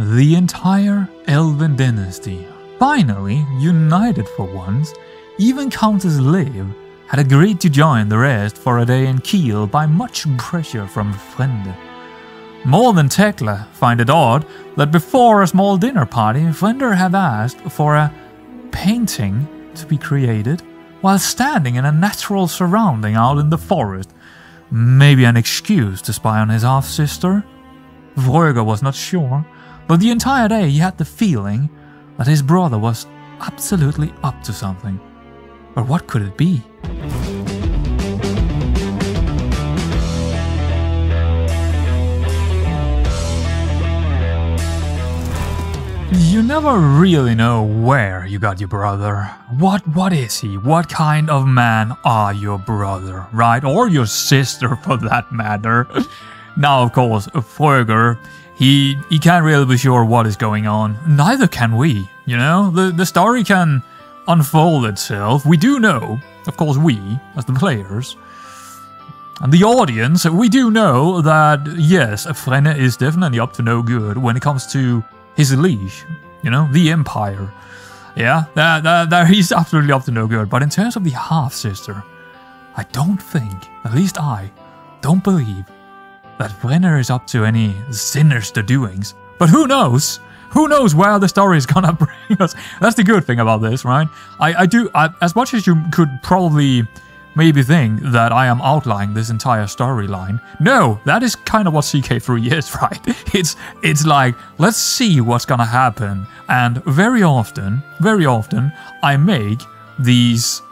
The entire Elvin dynasty, finally united for once, even Countess Liv had agreed to join the rest for a day in Kiel by much pressure from Frende. More than Tekla find it odd that before a small dinner party, Frende had asked for a painting to be created while standing in a natural surrounding out in the forest. Maybe an excuse to spy on his half-sister? Vroeger was not sure, but the entire day he had the feeling that his brother was absolutely up to something. But what could it be? You never really know where you got your brother. What is he? What kind of man are your brother, right? Or your sister for that matter. Now, of course, Vroeger, he can't really be sure what is going on. Neither can we, you know? The story can unfold itself. We do know, of course we, as the players, and the audience, we do know that, yes, Frenne is definitely up to no good when it comes to his liege, you know, the Empire. Yeah, that he's absolutely up to no good. But in terms of the half-sister, I don't think, at least I don't believe, that Brenner is up to any sinister doings. But who knows? Who knows where the story is gonna bring us? That's the good thing about this, right? I as much as you could probably maybe think that I am outlining this entire storyline. No, that is kind of what CK3 is, right? It's like, let's see what's gonna happen. And very often, I make these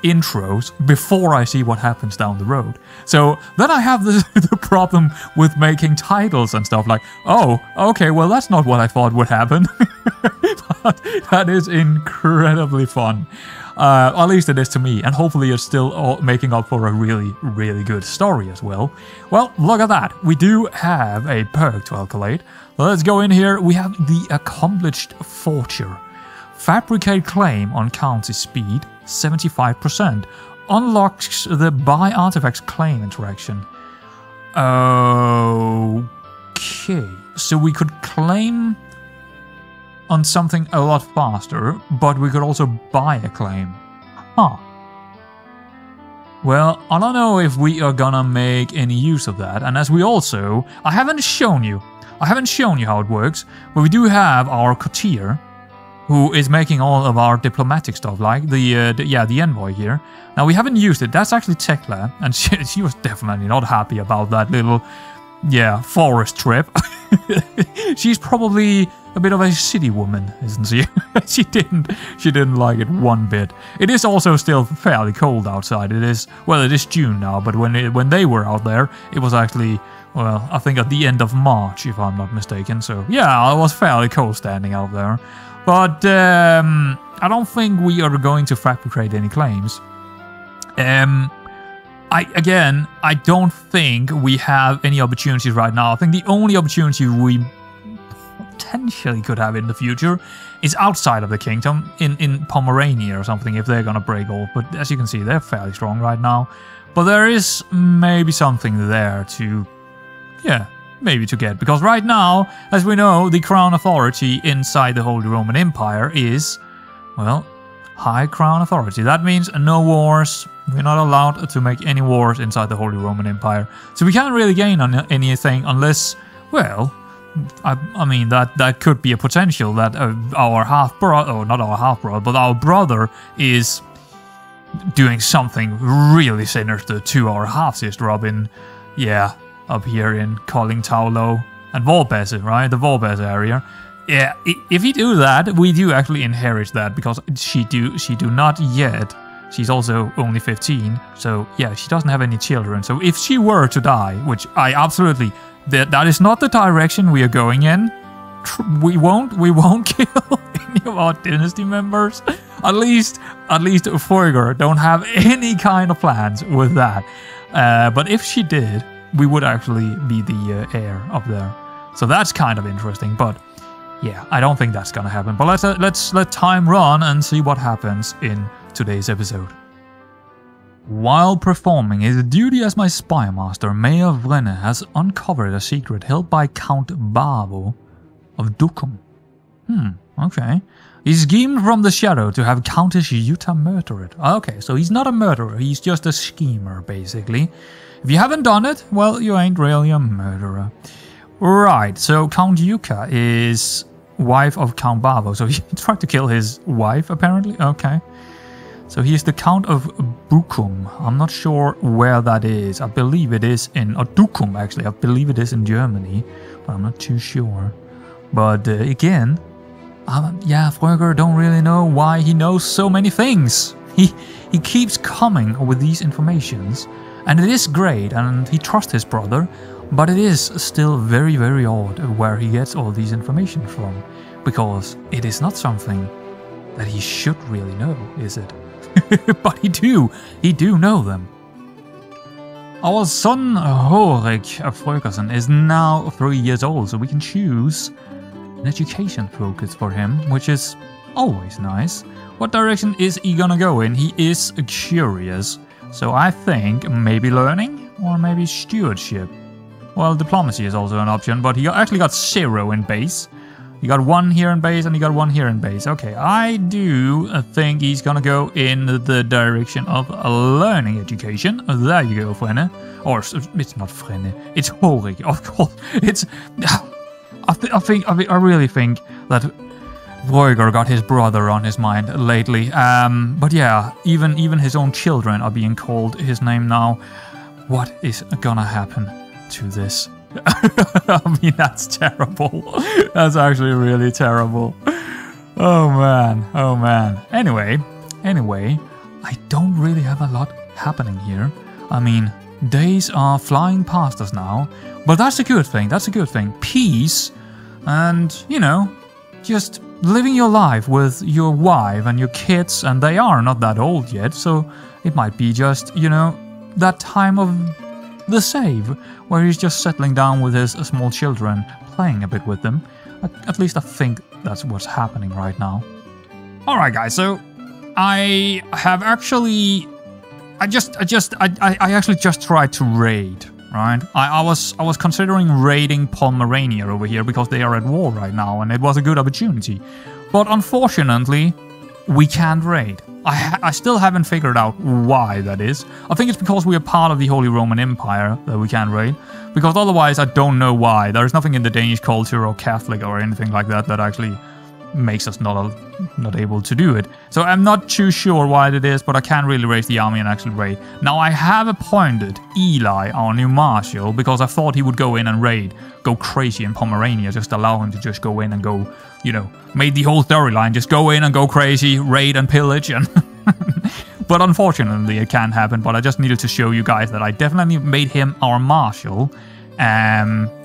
intros before I see what happens down the road. So then I have the problem with making titles and stuff like, oh, okay, well that's not what I thought would happen. But that is incredibly fun. At least it is to me, and hopefully it's still making up for a really, really good story as well. Well, look at that. We do have a perk to calculate. Let's go in here. We have the Accomplished Forger. Fabricate claim on county speed, 75%. Unlocks the buy artifacts claim interaction. Okay, so we could claim on something a lot faster, but we could also buy a claim. Huh. Well, I don't know if we are gonna make any use of that, and as we also... I haven't shown you how it works, but we do have our courtier, who is making all of our diplomatic stuff, like the Envoy here. Now, we haven't used it. That's actually Tekla, and she was definitely not happy about that little, forest trip. She's probably a bit of a city woman, isn't she? She didn't like it one bit. It is also still fairly cold outside. It is June now, but when they were out there, it was actually, well, I think at the end of March, if I'm not mistaken. So yeah, it was fairly cold standing out there. But I don't think we are going to fabricate any claims. I don't think we have any opportunities right now. I think the only opportunity we potentially could have in the future is outside of the kingdom, in Pomerania or something, if they're gonna break off. But as you can see, they're fairly strong right now. But there is maybe something there to, maybe to get. Because right now, as we know, the crown authority inside the Holy Roman Empire is, well, high crown authority. That means no wars. We're not allowed to make any wars inside the Holy Roman Empire. So we can't really gain on anything unless, well, I mean, that could be a potential that our half-brother, or not our half-brother, but our brother is doing something really sinister to our half-sister up in, up here in Kolding, Taulo, and Volpese, right? The Volpese area. Yeah, if you do that, we do actually inherit that, because she do not yet. She's also only 15, so yeah, she doesn't have any children. So if she were to die, which I absolutely, that is not the direction we are going in. We won't kill any of our dynasty members. At least Vroeger don't have any kind of plans with that. But if she did, we would actually be the heir up there. So that's kind of interesting, but yeah, I don't think that's gonna happen. But let's let time run and see what happens in today's episode. While performing his duty as my spy master, Mayor Vrenne has uncovered a secret held by Count Bavo of Dukum. Okay. He schemed from the shadow to have Countess Jutta murdered. Okay, so he's not a murderer, he's just a schemer, basically. If you haven't done it, well, you ain't really a murderer. Right, so Count Yuka is wife of Count Bavo, so he tried to kill his wife, apparently? Okay. So he is the Count of Bukum. I'm not sure where that is. I believe it is in... Or Dukum, actually. I believe it is in Germany, but I'm not too sure. But again... yeah, Fröger don't really know why he knows so many things. He keeps coming with these informations, and it is great, and he trusts his brother, but it is still very, very odd where he gets all these information from, because it is not something that he should really know, is it? But he do know them. Our son Horik Frögersen is now 3 years old, so we can choose an education focus for him, which is always nice. What direction is he gonna go in? He is curious, so I think maybe learning or maybe stewardship. Well, diplomacy is also an option, but he actually got 0 in base. He got 1 here in base and he got 1 here in base. Okay, I do think he's gonna go in the direction of learning education. There you go, Frenne. Or it's not Frenne, it's Horik, of course. It's... I really think that Fröger got his brother on his mind lately. But yeah, even his own children are being called his name now. What is gonna happen to this? I mean, that's terrible. That's actually really terrible. Oh man, oh man. Anyway, I don't really have a lot happening here. I mean, days are flying past us now. But that's a good thing, that's a good thing. Peace and, you know, just living your life with your wife and your kids, and they are not that old yet, so it might be just, you know, that time of the save, where he's just settling down with his small children, playing a bit with them. At least I think that's what's happening right now. Alright guys, so I have actually... I actually just tried to raid. Right, I was considering raiding Pomerania over here because they are at war right now, and it was a good opportunity. But unfortunately, we can't raid. I still haven't figured out why that is. I think it's because we are part of the Holy Roman Empire that we can't raid. Because otherwise, I don't know why. There's nothing in the Danish culture or Catholic or anything like that that actually makes us not able to do it. So I'm not too sure why it is, but I can't really raise the army and actually raid. Now I have appointed Eli, our new marshal, because I thought he would go in and raid, go crazy in Pomerania, just allow him to just go in and go, you know, made the whole storyline, just go in and go crazy, raid and pillage, and... But unfortunately it can't happen, but I just needed to show you guys that I definitely made him our marshal.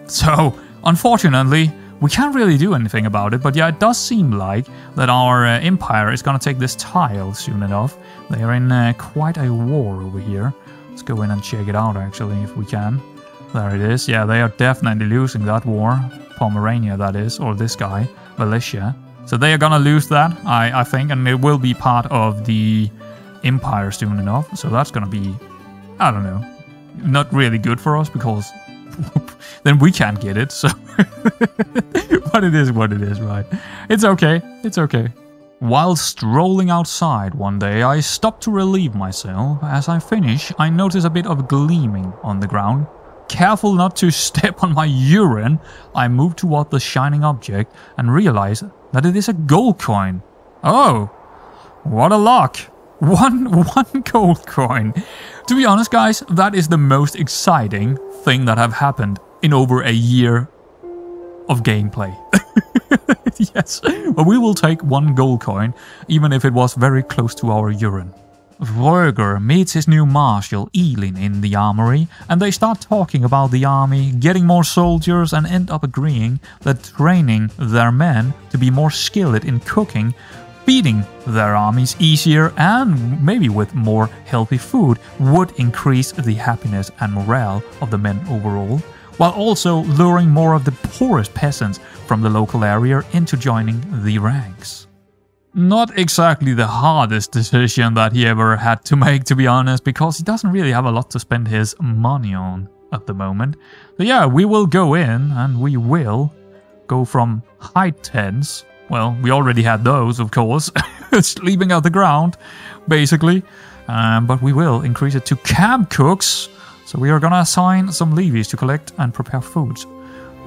So, unfortunately, we can't really do anything about it, but yeah, it does seem like that our empire is gonna take this tile soon enough. They are in quite a war over here. Let's go in and check it out, actually, if we can. There it is. Yeah, they are definitely losing that war. Pomerania, that is, or this guy, Valencia. So they are gonna lose that, I think, and it will be part of the empire soon enough. So that's gonna be, I don't know, not really good for us, because then we can't get it, so... But it is what it is, right? It's okay, it's okay. While strolling outside one day, I stopped to relieve myself. As I finish, I notice a bit of gleaming on the ground. Careful not to step on my urine, I move toward the shining object and realize that it is a gold coin. Oh, what a luck! One gold coin. To be honest, guys, that is the most exciting thing that have happened in over a year of gameplay. Yes, but we will take 1 gold coin, even if it was very close to our urine. Fröger meets his new marshal, Elvin, in the armory, and they start talking about the army, getting more soldiers, and end up agreeing that training their men to be more skilled in cooking, feeding their armies easier, and maybe with more healthy food would increase the happiness and morale of the men overall, while also luring more of the poorest peasants from the local area into joining the ranks. Not exactly the hardest decision that he ever had to make, to be honest, because he doesn't really have a lot to spend his money on at the moment. So yeah, we will go in and we will go from height 10s. Well, we already had those, of course, sleeping out the ground, basically. But we will increase it to camp cooks. So we are gonna assign some levies to collect and prepare foods.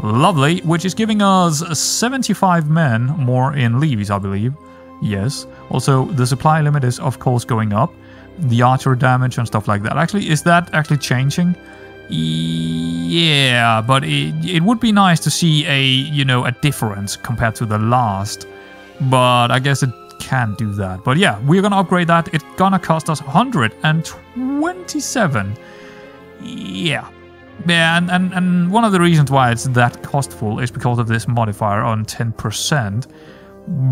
Lovely, which is giving us 75 men more in levies, I believe. Yes. Also, the supply limit is, of course, going up. The archer damage and stuff like that. Actually, is that actually changing? Yeah, but it would be nice to see a difference compared to the last. But I guess it can't do that. But yeah, we're gonna upgrade that. It's gonna cost us 127. Yeah. Yeah, and one of the reasons why it's that costful is because of this modifier on 10%.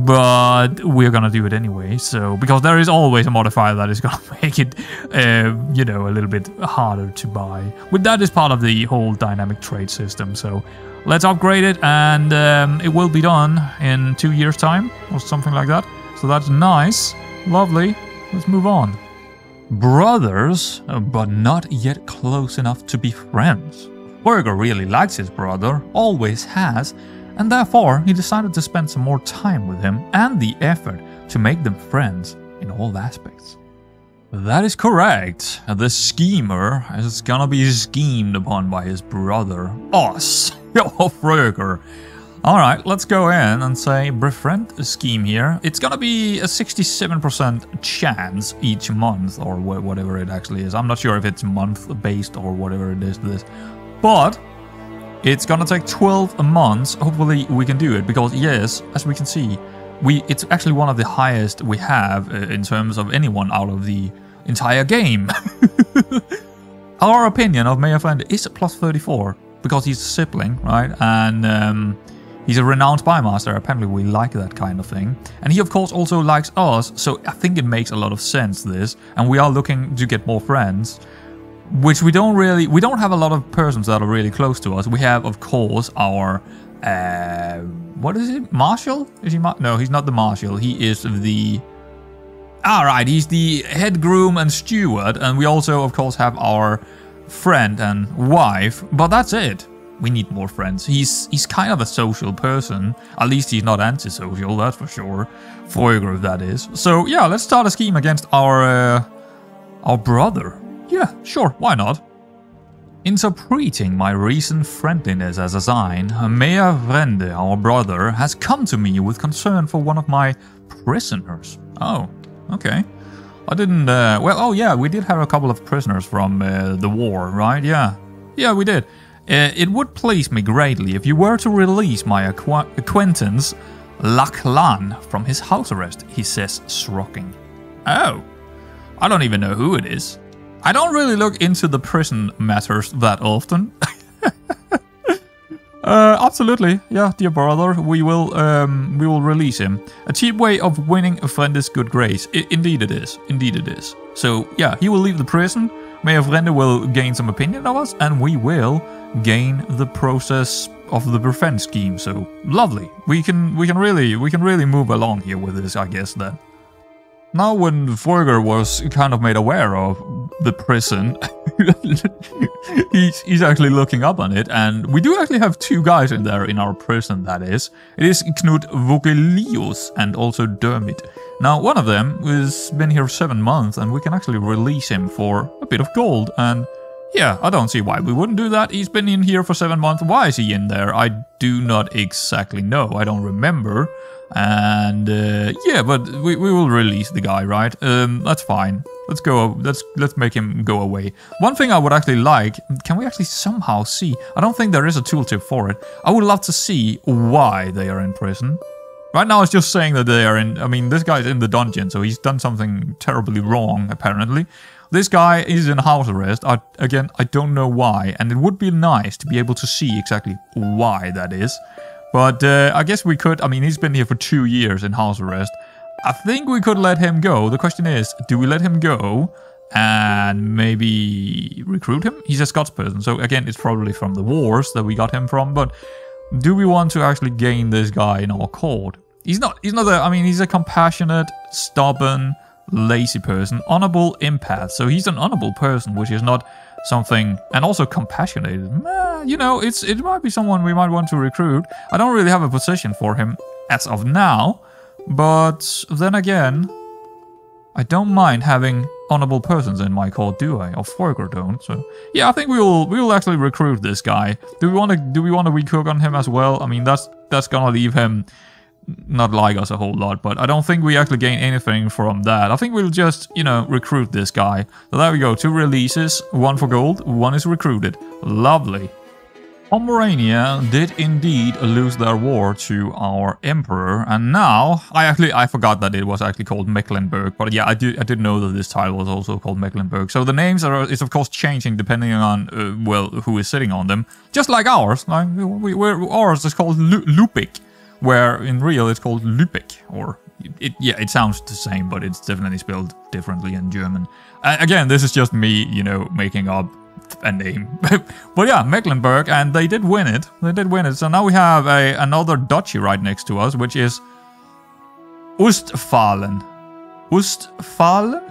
But we're gonna do it anyway, so because there is always a modifier that is gonna make it, a little bit harder to buy. But that is part of the whole dynamic trade system. So let's upgrade it, and it will be done in 2 years' time or something like that. So that's nice, lovely. Let's move on. Brothers, but not yet close enough to be friends. Fergus really likes his brother, always has. And therefore, he decided to spend some more time with him and the effort to make them friends in all aspects. That is correct. The schemer is gonna be schemed upon by his brother, us, Fergus. Alright, let's go in and say befriend a scheme here. It's gonna be a 67% chance each month, or whatever it actually is. I'm not sure if it's month-based or whatever it is this. But it's gonna take 12 months. Hopefully we can do it, because yes, as we can see, it's actually one of the highest we have in terms of anyone out of the entire game. Our opinion of Mayor Friend is a plus 34, because he's a sibling, right? And he's a renowned spymaster. Apparently we like that kind of thing. And he of course also likes us, so I think it makes a lot of sense, this. And we are looking to get more friends. Which we don't have a lot of persons that are really close to us. We have, of course, our, what is it? Marshal? Is he no, he's not the marshal. He is the, alright, he's the head groom and steward. And we also, of course, have our friend and wife. But that's it. We need more friends. He's kind of a social person. At least he's not antisocial, that's for sure. Fergus, that is. So, yeah, let's start a scheme against our brother. Yeah, sure, why not? Interpreting my recent friendliness as a sign, Mayor Vrende, our brother, has come to me with concern for one of my prisoners. Oh, okay. I didn't, oh yeah, we did have a couple of prisoners from the war, right? Yeah, we did. It would please me greatly if you were to release my acquaintance, Lachlan, from his house arrest, he says, shrugging. Oh, I don't even know who it is. I don't really look into the prison matters that often. Absolutely, yeah, dear brother, we will release him. A cheap way of winning a friend's good grace. Indeed it is. Indeed it is. So yeah, he will leave the prison. Mayor Vrende will gain some opinion of us, and we will gain the process of the befriend scheme. So lovely. We can really move along here with this, I guess then. Now when Fergus was kind of made aware of the prison, he's actually looking up on it, and we do actually have 2 guys in there in our prison, that is. It is Knut Vogelius and also Dermot. Now one of them has been here 7 months, and we can actually release him for a bit of gold, and yeah, I don't see why we wouldn't do that. He's been in here for 7 months. Why is he in there? I do not exactly know. I don't remember. And yeah, but we will release the guy, right? That's fine. Let's go. Let's make him go away. One thing I would actually like, can we actually somehow see? I don't think there is a tooltip for it. I would love to see why they are in prison. Right now it's just saying that they are in, I mean, this guy's in the dungeon, so he's done something terribly wrong, apparently. This guy is in house arrest. Again, I don't know why, and it would be nice to be able to see exactly why that is. But I guess we could, I mean, he's been here for 2 years in house arrest. I think we could let him go. The question is, do we let him go and maybe recruit him? He's a Scots person, so again, it's probably from the wars that we got him from, but do we want to actually gain this guy in our court? He's not I mean, he's a compassionate, stubborn, lazy person, honorable empath. So he's an honorable person, which is not something, and also compassionate. You know, it might be someone we might want to recruit. I don't really have a position for him as of now, but then again, I don't mind having honorable persons in my court, do I? Or Forger don't. So yeah, I think we will actually recruit this guy. Do we want to recook on him as well? I mean, that's gonna leave him not like us a whole lot, but I don't think we actually gain anything from that. I think we'll just, you know, recruit this guy. So there we go, 2 releases, 1 for gold, 1 is recruited. Lovely. Pomerania did indeed lose their war to our emperor, and now I forgot that it was actually called Mecklenburg, but yeah, I did know that this tile was also called Mecklenburg. So the names is of course changing depending on well, who is sitting on them, just like ours. Like ours is called Lübeck, where in real it's called Lübeck, or it sounds the same, but it's definitely spelled differently in German. Again, this is just me, you know, making up a name. But yeah, Mecklenburg, and they did win it. So now we have another duchy right next to us, which is Ostfalen.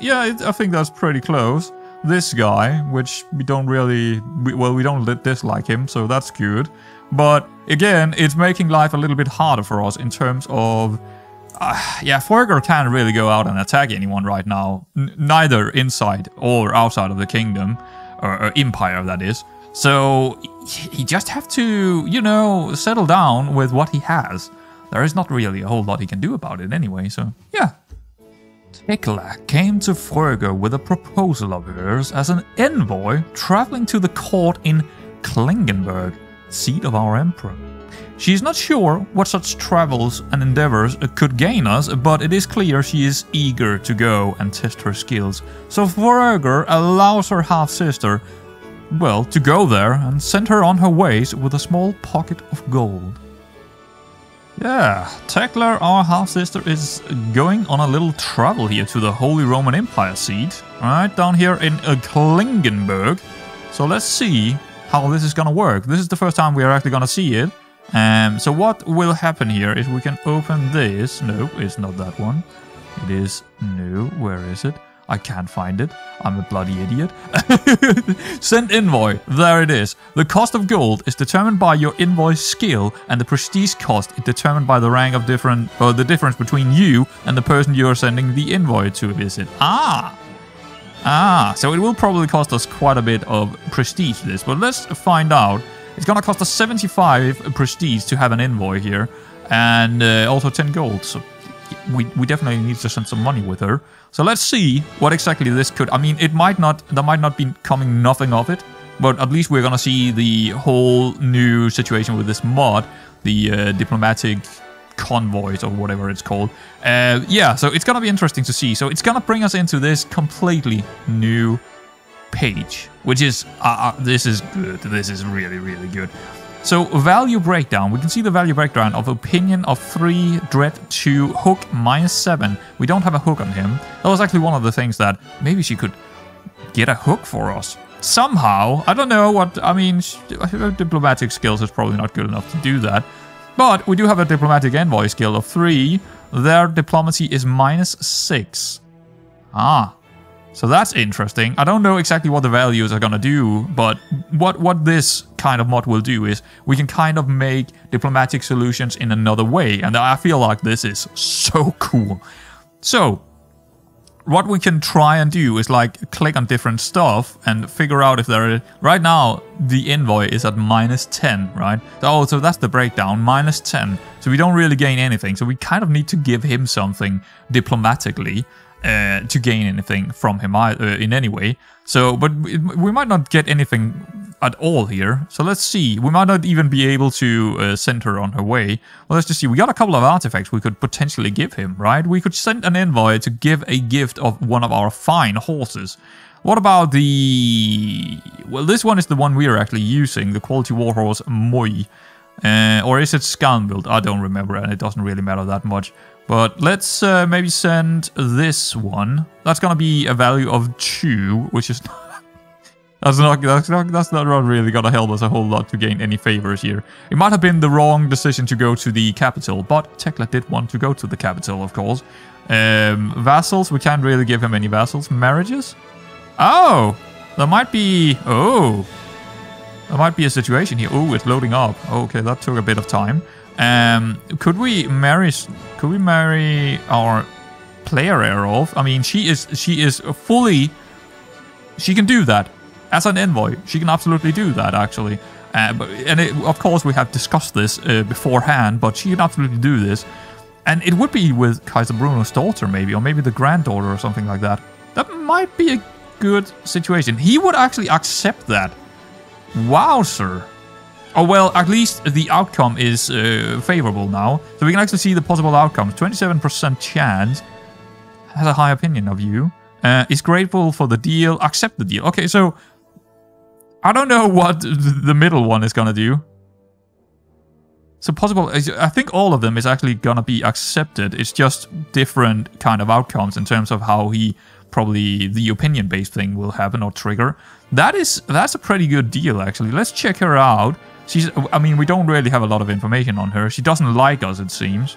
Yeah, I think that's pretty close. This guy, which we don't really, we don't dislike him, so that's good. But again, it's making life a little bit harder for us in terms of yeah, Forger can't really go out and attack anyone right now, neither inside or outside of the kingdom. Or empire, that is. So he just have to, you know, settle down with what he has. There is not really a whole lot he can do about it anyway, so yeah. Tekla came to Forger with a proposal of hers as an envoy traveling to the court in Klingenberg, seat of our emperor. She is not sure what such travels and endeavors could gain us, but it is clear she is eager to go and test her skills. So Forger allows her half-sister, well, to go there and send her on her ways with a small pocket of gold. Yeah, Tekla, our half-sister, is going on a little travel here to the Holy Roman Empire seat, right down here in Klingenberg. So let's see how this is gonna work. This is the first time we are actually gonna see it. So what will happen here is we can open this. No, it's not that one. It is, no, where is it? I can't find it. I'm a bloody idiot. Send envoy. There it is. The cost of gold is determined by your envoy skill, and the prestige cost is determined by the rank of the difference between you and the person you are sending the envoy to visit. So it will probably cost us quite a bit of prestige this, but let's find out. It's gonna cost us 75 prestige to have an envoy here, and also 10 gold, so we definitely need to send some money with her. So let's see what exactly this could... I mean, there might not be coming nothing of it, but at least we're gonna see the whole new situation with this mod, the diplomatic convoys or whatever it's called. Yeah, so it's gonna be interesting to see. So it's gonna bring us into this completely new page, which is this is good. This is really, really good. So value breakdown, we can see the value breakdown of opinion of 3, dread 2, hook -7. We don't have a hook on him. That was actually one of the things that maybe she could get a hook for us somehow. I don't know what, I mean, diplomatic skills is probably not good enough to do that, but we do have a diplomatic envoy skill of 3. Their diplomacy is -6. So that's interesting. I don't know exactly what the values are gonna do, but what this kind of mod will do is we can kind of make diplomatic solutions in another way, and I feel like this is so cool. So what we can try and do is like click on different stuff and figure out if there is... Right now the envoy is at -10, right? So that's the breakdown, -10. So we don't really gain anything. So we kind of need to give him something diplomatically to gain anything from him in any way. So, but we might not get anything at all here. So let's see. We might not even be able to send her on her way. Well, let's just see. We got a couple of artifacts we could potentially give him, right? We could send an envoy to give a gift of one of our fine horses. What about the... Well, this one is the one we are actually using, the quality warhorse Moi. Or is it Scanbuild? I don't remember, and it doesn't really matter that much. But let's maybe send this one. That's gonna be a value of 2, which is that's not really gonna help us a whole lot to gain any favors here. It might have been the wrong decision to go to the capital, but Tekla did want to go to the capital, of course. Vassals, we can't really give him any vassals. Marriages? Oh, There might be... Oh! There might be a situation here. Oh, it's loading up. Okay, that took a bit of time. Could we marry our player heir off? I mean, she is fully... She can do that. As an envoy, she can absolutely do that, actually. Of course, we have discussed this beforehand, but she can absolutely do this. And it would be with Kaiser Bruno's daughter, maybe, or maybe the granddaughter or something like that. That might be a good situation. He would actually accept that. Wow, sir. Oh, well, at least the outcome is favorable now. So we can actually see the possible outcomes. 27% chance. Has a high opinion of you. Is grateful for the deal. Accept the deal. Okay, so... I don't know what the middle one is gonna do. So possible... I think all of them is actually gonna be accepted. It's just different kind of outcomes in terms of how he... Probably the opinion-based thing will happen or trigger. That's a pretty good deal, actually. Let's check her out. I mean, we don't really have a lot of information on her. She doesn't like us, it seems.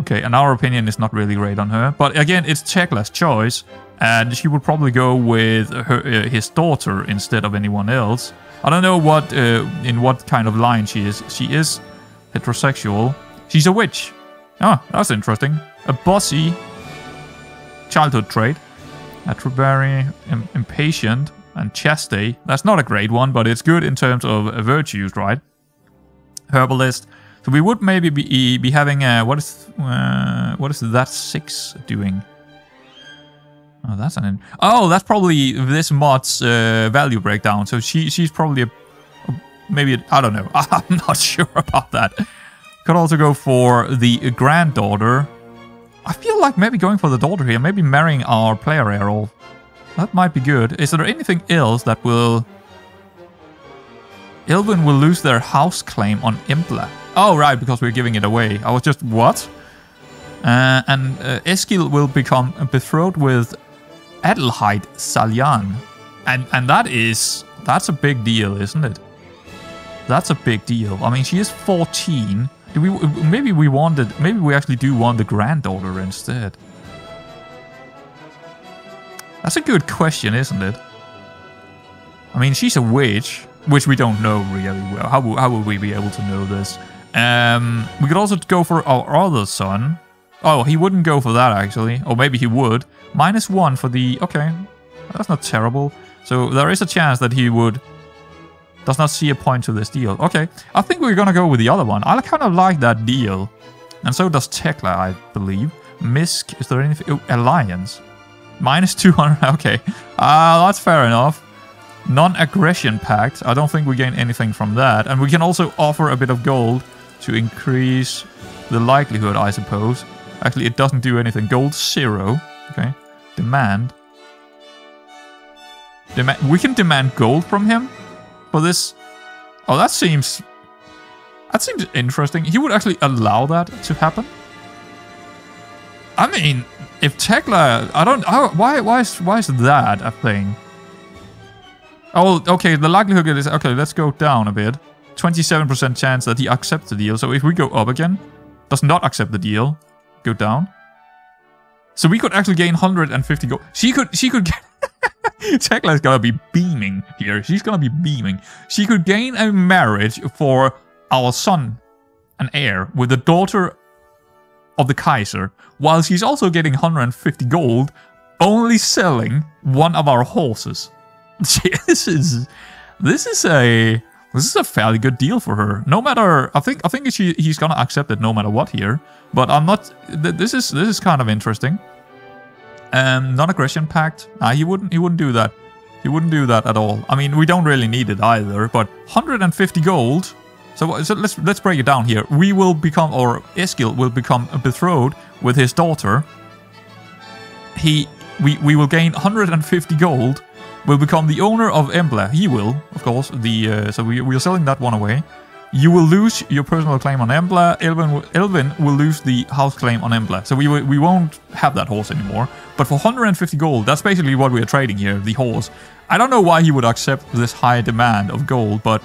Okay, and our opinion is not really great on her. But again, it's Tekla's choice. And she would probably go with his daughter instead of anyone else. I don't know in what kind of line she is. She is heterosexual. She's a witch. Ah, that's interesting. A bossy childhood trait. Attribary, impatient, and chaste. That's not a great one, but it's good in terms of virtues, right? Herbalist. So we would maybe be having what is that 6 doing? Oh, that's probably this mod's value breakdown. So she's probably I don't know. I'm not sure about that. Could also go for the granddaughter. I feel like maybe going for the daughter here, maybe marrying our player heir. That might be good. Is there anything else that will... Elvin will lose their house claim on Impla. Oh, right, because we're giving it away. I was just, what? And Eskil will become betrothed with Adelheid Salyan. And that's a big deal, isn't it? That's a big deal. I mean, she is 14. Maybe we actually do want the granddaughter instead. That's a good question, isn't it? I mean, she's a witch, which we don't know really well. How would we be able to know this? We could also go for our other son. Oh, he wouldn't go for that, actually. Or maybe he would. -1 for the... Okay, that's not terrible. So there is a chance that he would... Does not see a point to this deal. Okay, I think we're gonna go with the other one. I kind of like that deal. And so does Tekla, I believe. Misk, is there anything... Oh, Alliance. -200, okay. That's fair enough. Non-aggression pact. I don't think we gain anything from that. And we can also offer a bit of gold to increase the likelihood, I suppose. Actually, it doesn't do anything. Gold 0. Okay. Demand. We can demand gold from him for this. Oh, that seems interesting. He would actually allow that to happen. I mean, if Tekla, why is that a thing? Oh, okay, the likelihood is, okay, let's go down a bit. 27% chance that he accepts the deal. So if we go up again, does not accept the deal, go down. So we could actually gain 150 gold. She could get... Tekla is gonna be beaming here. She's gonna be beaming. She could gain a marriage for our son, an heir, with the daughter of the Kaiser, while she's also getting 150 gold, only selling one of our horses. This is a fairly good deal for her. No matter, I think he's gonna accept it no matter what here. But I'm not. This is kind of interesting. Non-aggression pact. He wouldn't do that. He wouldn't do that at all. I mean, we don't really need it either. But 150 gold. So let's break it down here. We will become, or Eskil will become betrothed with his daughter. We will gain 150 gold. Will become the owner of Embla. He will, of course. So we are selling that one away. You will lose your personal claim on Embla. Elvin will lose the house claim on Embla. So we won't have that horse anymore. But for 150 gold, that's basically what we are trading here, the horse. I don't know why he would accept this high demand of gold, but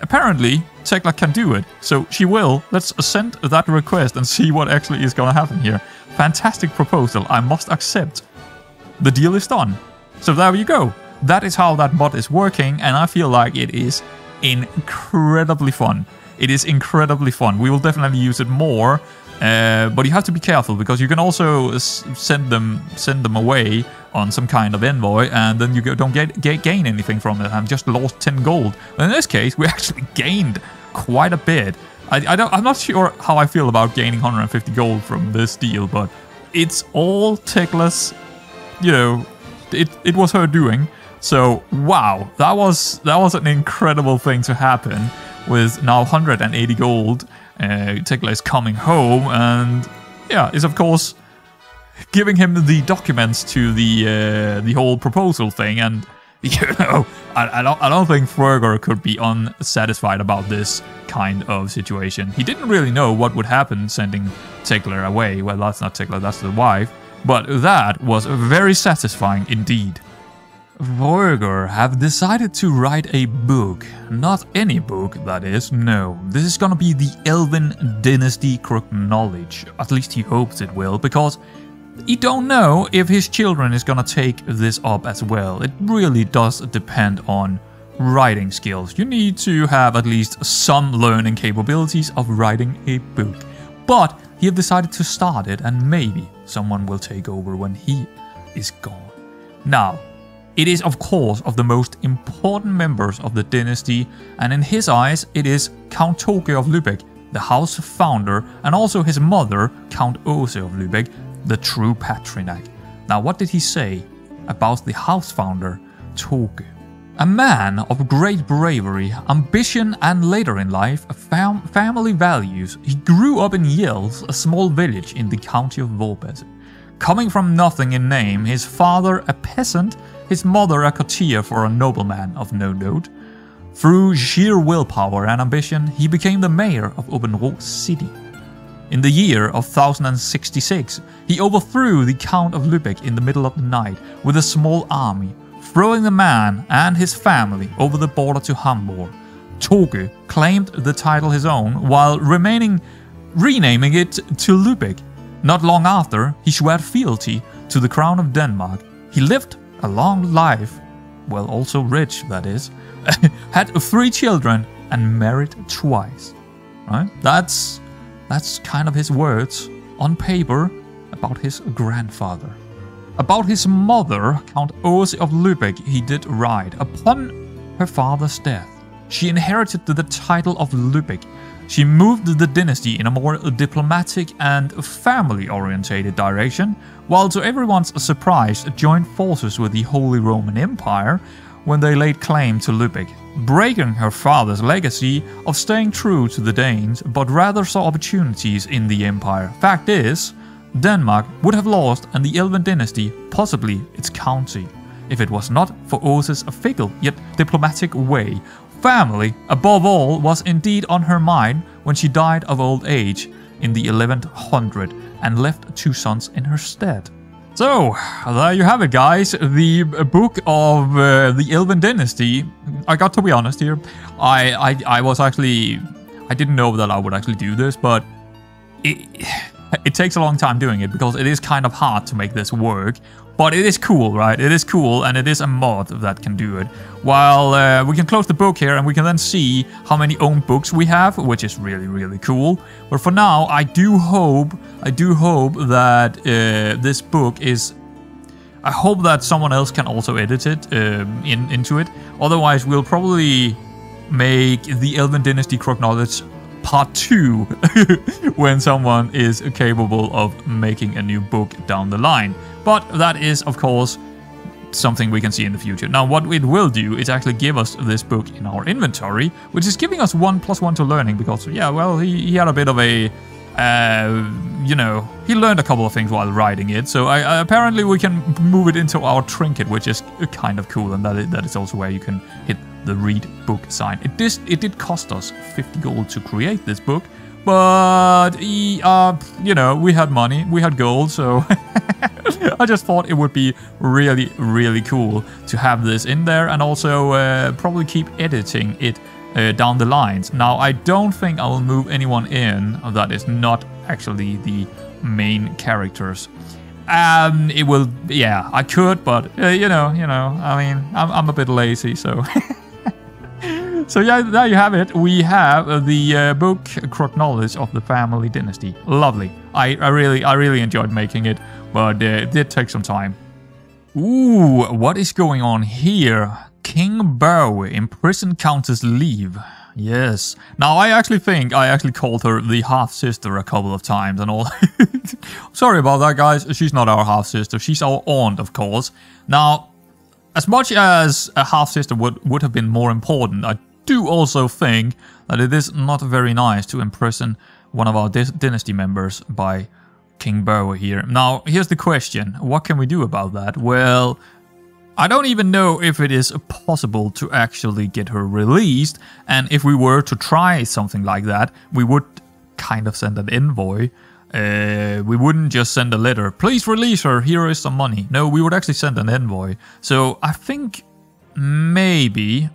apparently Tekla can do it. So she will. Let's send that request and see what actually is going to happen here. Fantastic proposal. I must accept. The deal is done. So there you go. that is how that mod is working, and I feel like it is incredibly fun. It is incredibly fun. We will definitely use it more, but you have to be careful because you can also send them away on some kind of envoy, and then you don't gain anything from it. I've just lost 10 gold. In this case, we actually gained quite a bit. I'm not sure how I feel about gaining 150 gold from this deal, but it's all Tekla's, you know, it was her doing. So wow, that was an incredible thing to happen. With now 180 gold, Tekla is coming home, and yeah, is of course giving him the documents to the whole proposal thing. And you know, I don't think Ferger could be unsatisfied about this kind of situation. He didn't really know what would happen sending Tekla away. Well, that's not Tekla, that's the wife. But that was very satisfying indeed. Ferger have decided to write a book. Not any book, that is. No, this is gonna be the Elvin Dynasty Knowledge. At least he hopes it will, because he don't know if his children is gonna take this up as well. It really does depend on writing skills. You need to have at least some learning capabilities of writing a book. But he have decided to start it, and maybe someone will take over when he is gone. Now, it is of course of the most important members of the dynasty, and in his eyes it is Count Toke of Lübeck, the house founder, and also his mother, Count Ose of Lübeck, the true patriarch. Now what did he say about the house founder, Toke? A man of great bravery, ambition, and later in life, family values. He grew up in Jels, a small village in the county of Vorpes. Coming from nothing in name, his father a peasant, his mother a courtier for a nobleman of no note. Through sheer willpower and ambition, he became the mayor of Obenro city. In the year of 1066, he overthrew the Count of Lübeck in the middle of the night with a small army, throwing the man and his family over the border to Hamburg. Toke claimed the title his own while renaming it to Lübeck. Not long after, he swore fealty to the crown of Denmark. He lived a long life, well, also rich, that is, had 3 children and married twice. Right? That's kind of his words on paper about his grandfather. About his mother, Count Ose of Lübeck, he did write. Upon her father's death, she inherited the title of Lübeck. She moved the dynasty in a more diplomatic and family-orientated direction, while to everyone's surprise joined forces with the Holy Roman Empire when they laid claim to Lübeck, breaking her father's legacy of staying true to the Danes, but rather saw opportunities in the empire. Fact is, Denmark would have lost and the Elvin dynasty, possibly its county, if it was not for Ose's fickle yet diplomatic way. Family, above all, was indeed on her mind when she died of old age in the 1100 and left 2 sons in her stead. So, there you have it, guys. The book of the Elvin dynasty. I got to be honest here. I was actually... I didn't know that I would actually do this, but it takes a long time doing it because it is kind of hard to make this work. But it is cool, right? It is cool, and it is a mod that can do it. While we can close the book here, and we can then see how many owned books we have, which is really, really cool. But for now, I do hope that this book is... I hope that someone else can also edit it into it. Otherwise, we'll probably make the Elvin Dynasty Knowledge Part 2 when someone is capable of making a new book down the line. But that is, of course, something we can see in the future. Now, what it will do is actually give us this book in our inventory, which is giving us 1+1 to learning because, yeah, well, he had a bit of a, you know, he learned a couple of things while writing it. So apparently we can move it into our trinket, which is kind of cool, and that is also where you can hit the read book sign. It did cost us 50 gold to create this book, but you know, we had money, we had gold, so I just thought it would be really, really cool to have this in there, and also probably keep editing it down the lines. Now, I don't think I will move anyone in that is not actually the main characters. It will, yeah, I could, but you know, I mean, I'm a bit lazy, so. So yeah, there you have it. We have the book Chronology of the Family Dynasty. Lovely. I really enjoyed making it, but it did take some time. Ooh, what is going on here? King Bow, imprisoned Countess Leave. Yes. Now, I actually think I actually called her the half-sister a couple of times and all. Sorry about that, guys. She's not our half-sister. She's our aunt, of course. Now, as much as a half-sister would have been more important, I do also think that it is not very nice to imprison one of our dynasty members by King Bow here. Now, here's the question. What can we do about that? Well, I don't even know if it is possible to actually get her released, and if we were to try something like that, we would kind of send an envoy. We wouldn't just send a letter, please release her, here is some money. No, we would actually send an envoy. So I think maybe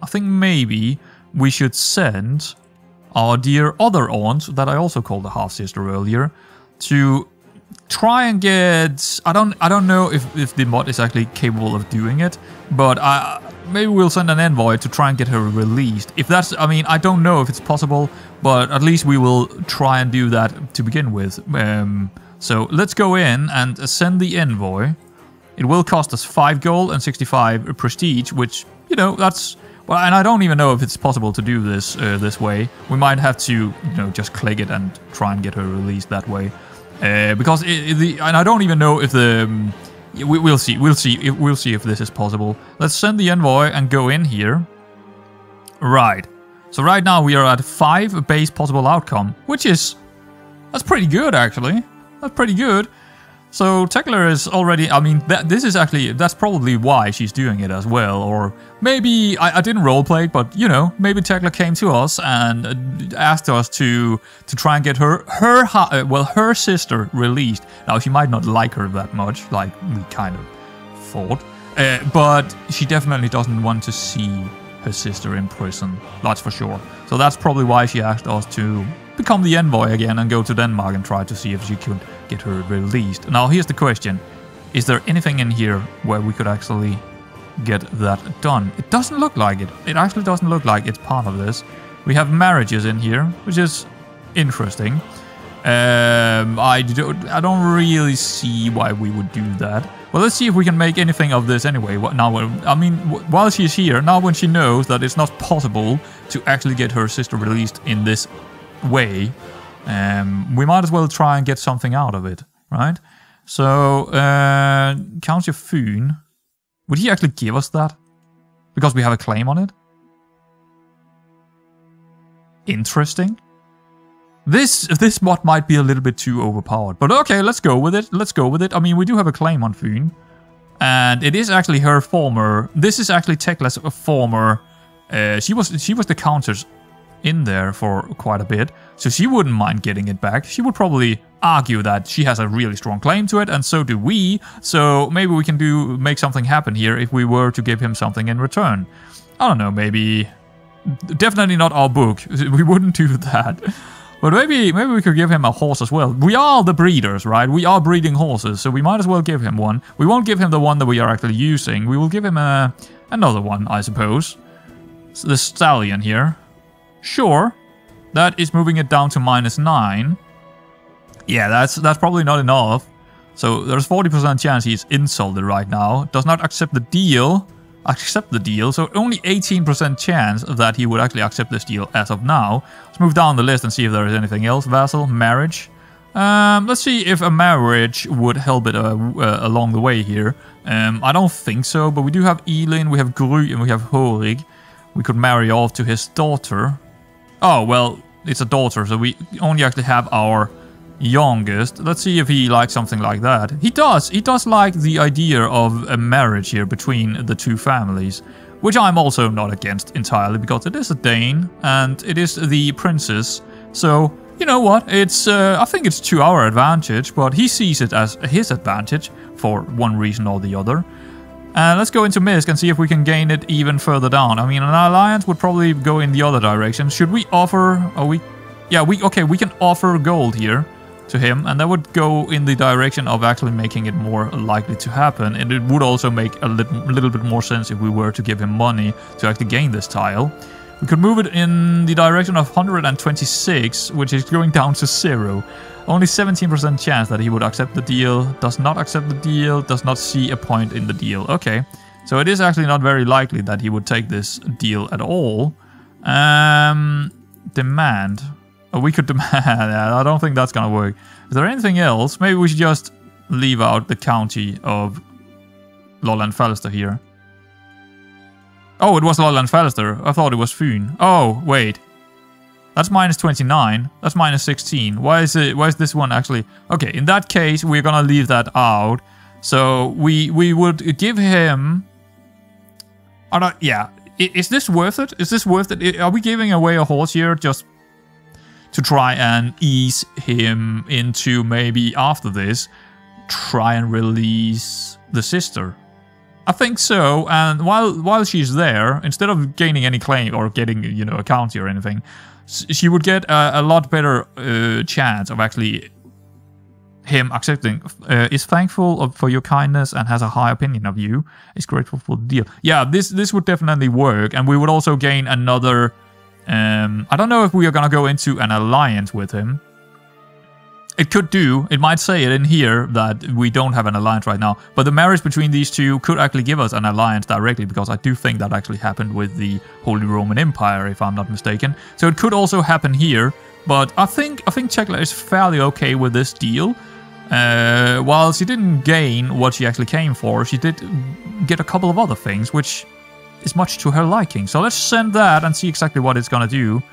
we should send our dear other aunt, that I also called a half-sister earlier, to try and get... I don't know if the mod is actually capable of doing it, but maybe we'll send an envoy to try and get her released. If that's... I mean, I don't know if it's possible, but at least we will try and do that to begin with. So let's go in and send the envoy. It will cost us 5 gold and 65 prestige, which, you know, that's... Well, and I don't even know if it's possible to do this this way. We might have to, you know, just click it and try and get her released that way. Because and I don't even know if the we'll see if this is possible. Let's send the envoy and go in here. Right. So right now we are at 5 base possible outcome, which is that's pretty good actually. That's pretty good. So Tekla is already, I mean, this is actually, that's probably why she's doing it as well. Or maybe, I didn't roleplay, but, you know, maybe Tekla came to us and asked us to try and get her sister released. Now, she might not like her that much, like we kind of thought. But she definitely doesn't want to see her sister in prison, that's for sure. So that's probably why she asked us to become the envoy again and go to Denmark and try to see if she could get her released. Now, here's the question. Is there anything in here where we could actually get that done? It doesn't look like it. It actually doesn't look like it's part of this. We have marriages in here, which is interesting. I don't really see why we would do that. Well, let's see if we can make anything of this anyway. Now, I mean, while she's here, now when she knows that it's not possible to actually get her sister released in this way, we might as well try and get something out of it, right? So, Count your Foon. Would he actually give us that? Because we have a claim on it? Interesting. This mod might be a little bit too overpowered, but okay, let's go with it. Let's go with it. I mean, we do have a claim on Foon, and it is actually her former. This is actually Tekla's former. She was the countess in there for quite a bit, so she wouldn't mind getting it back. She would probably argue that she has a really strong claim to it, and so do we. So maybe we can make something happen here if we were to give him something in return. I don't know. Maybe, definitely not our book. We wouldn't do that. But maybe we could give him a horse as well. We are the breeders, right? We are breeding horses, so we might as well give him one. We won't give him the one that we are actually using. We will give him another one, I suppose. So the stallion here. Sure. That is moving it down to -9. Yeah, that's probably not enough. So there's 40% chance he's insulted right now. Does not accept the deal. So only 18% chance that he would actually accept this deal as of now. Let's move down the list and see if there is anything else. Vassal, marriage. Let's see if a marriage would help it along the way here. I don't think so, but we do have Elin, we have Gry, and we have Horig. We could marry off to his daughter. Oh, well, it's a daughter, so we only actually have our youngest. Let's see if he likes something like that. He does. He does like the idea of a marriage here between the two families, which I'm also not against entirely, because it is a Dane and it is the princess. So, you know what? It's I think it's to our advantage, but he sees it as his advantage for one reason or the other. And let's go into Misk and see if we can gain it even further down. I mean, an alliance would probably go in the other direction. Should we offer... Yeah, we can offer gold here to him, and that would go in the direction of actually making it more likely to happen. And it would also make a little bit more sense if we were to give him money to actually gain this tile. We could move it in the direction of 126, which is going down to 0. Only 17% chance that he would accept the deal, does not accept the deal, does not see a point in the deal. Okay, so it is actually not very likely that he would take this deal at all. Demand. Oh, we could demand. I don't think that's gonna work. Is there anything else? Maybe we should just leave out the county of Lolland Falster here. Oh, it was Lolland Falster. I thought it was Fyn. Oh, wait. That's minus 29. That's minus 16. Why is this one actually? Okay, in that case, we're gonna leave that out. So we would give him. Yeah. Is this worth it? Is this worth it? Are we giving away a horse here just to try and ease him into maybe after this try and release the sister? I think so. And while she's there, instead of gaining any claim or getting, you know, a county or anything, she would get a lot better chance of actually him accepting. Is thankful for your kindness and has a high opinion of you. Is grateful for the deal. Yeah, this would definitely work, and we would also gain another. I don't know if we are gonna go into an alliance with him. It could do. It might say it in here that we don't have an alliance right now. But the marriage between these two could actually give us an alliance directly, because I do think that actually happened with the Holy Roman Empire, if I'm not mistaken. So it could also happen here. But I think Tekla is fairly okay with this deal. While she didn't gain what she actually came for, she did get a couple of other things, which is much to her liking. So let's send that and see exactly what it's gonna do.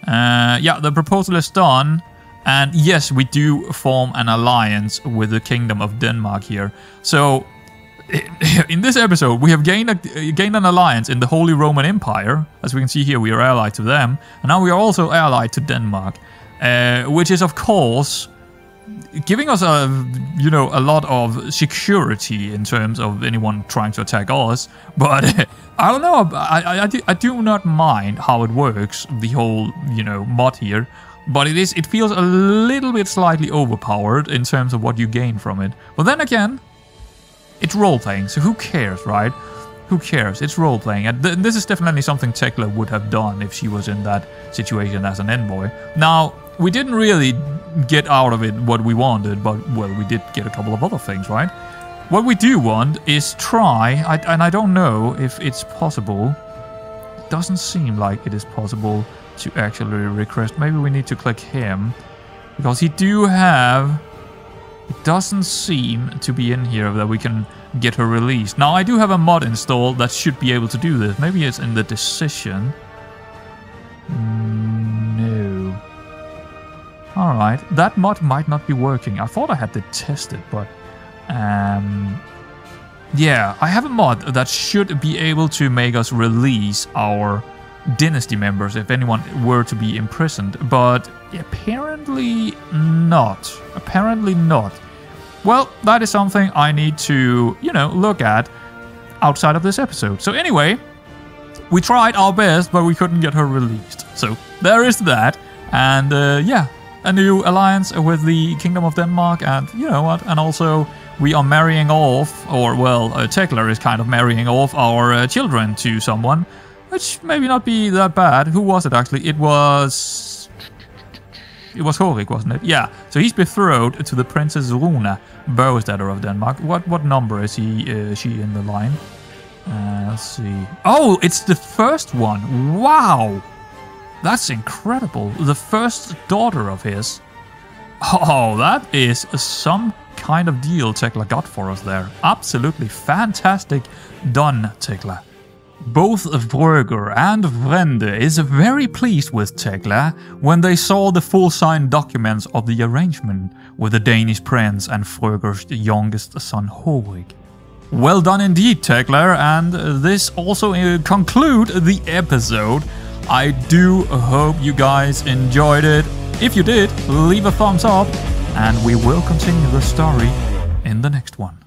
Yeah, the proposal is done. And yes, we do form an alliance with the Kingdom of Denmark here. So, in this episode, we have gained an alliance in the Holy Roman Empire. As we can see here, we are allied to them. And now we are also allied to Denmark. Which is, of course, giving us a lot of security in terms of anyone trying to attack us. But I don't know, I do not mind how it works, the whole, mod here. But it feels a little bit slightly overpowered in terms of what you gain from it. But then again, it's role-playing, so who cares, right? Who cares? It's role-playing. And this is definitely something Tekla would have done if she was in that situation as an envoy. Now, we didn't really get out of it what we wanted, but, well, we did get a couple of other things, right? What we do want is try, and I don't know if it's possible. It doesn't seem like it is possible to actually request. Maybe we need to click him, because he do have. It doesn't seem to be in here that we can get her released. Now I do have a mod installed that should be able to do this. Maybe it's in the decision. No. All right, that mod might not be working. I thought I had to test it, but yeah, I have a mod that should be able to make us release our Dynasty members if anyone were to be imprisoned, but apparently not. Apparently not. Well, that is something I need to, look at outside of this episode. So anyway, we tried our best, but we couldn't get her released. So there is that. And yeah, a new alliance with the Kingdom of Denmark, and you know what? And also we are marrying off, or well, Tekla is kind of marrying off our children to someone. Which maybe not be that bad. Who was it actually? It was Horik, wasn't it? Yeah. So he's betrothed to the Princess Runa, Bowstatter of Denmark. What number is she in the line? Let's see. Oh, it's the first one. Wow, that's incredible. The first daughter of his. Oh, that is some kind of deal Tekla got for us there. Absolutely fantastic done, Tekla. Both Vrøger and Vrende is very pleased with Tekla when they saw the full signed documents of the arrangement with the Danish prince and Vrøger's youngest son Horik. Well done indeed, Tekla, and this also conclude the episode. I do hope you guys enjoyed it. If you did, leave a thumbs up, and we will continue the story in the next one.